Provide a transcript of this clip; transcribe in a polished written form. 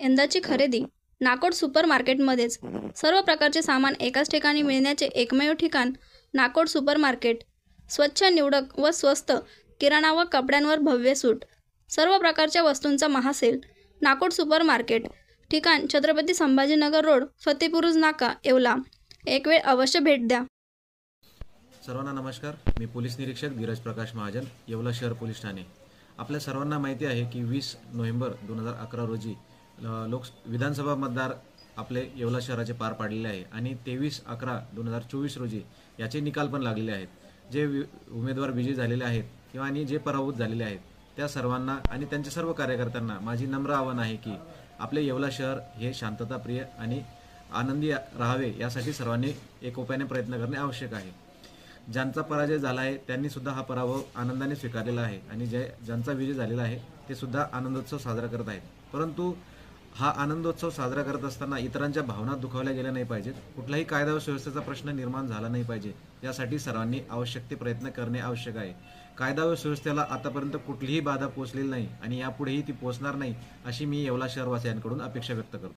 यंदाची खरेदी नाकोड सुपर मार्केटमध्येच। सर्व प्रकारचे सामान एकाच ठिकाणी मिळण्याचे एकमेव ठिकाण नाकोड सुपर मार्केट। स्वच्छ, निवडक व स्वस्त किराणा व कपड्यांवर भव्य सूट। सर्व प्रकारच्या वस्तूंचा महासेल। Nakod super market. ठिकाण छत्रपती संभाजीनगर रोड, फतेपुरुज नाका, येवला। एक वेळ अवश्य भेट द्या। सर्वांना नमस्कार। मी पोलीस निरीक्षक धीरज प्रकाश महाजन, येवला शहर पोलीस ठाणे। आपल्या सर्वांना माहिती आहे की 20 नोव्हेंबर 2011 रोजी विधानसभा मतदार आपले येवला शहराचे पार पाडलेले आहे आणि 23/11/2024 रोजी याचे निकाल पण लागलेले आहेत। जे उमेदवार विजयी झालेले आहेत किंवा आणि जे पराभूत झालेले आहेत त्या सर्वांना आणि त्यांच्या सर्व कार्यकर्त्यांना माझी नम्र आवाहन आहे की आपले येवला शहर हे शांतताप्रिय आणि आनंदी राहावे यासाठी सर्वांनी एकोप्याने प्रयत्न करणे आवश्यक आहे। ज्यांचा पराजय झाला आहे त्यांनी सुद्धा हा पराभव आनंदाने स्वीकारलेला आहे आणि ज्यांचा विजय झालेला आहे ते सुद्धा आनंदोत्सव साजरा करत आहेत। परंतु हा आनंदोत्सव साजरा करत असताना इतरांच्या भावना दुखावल्या गेल्या नाही पाहिजेत, कुठलाही कायदा व सुव्यवस्थेचा प्रश्न निर्माण झाला नाही पाहिजे, यासाठी सर्वांनी आवश्यक ते प्रयत्न करणे आवश्यक आहे। कायदा व सुव्यवस्थेला आतापर्यंत कुठलीही बाधा पोहोचलेली नाही आणि यापुढेही ती पोहोचणार नाही अशी मी येवला शहरवासियांकडून अपेक्षा व्यक्त करतो।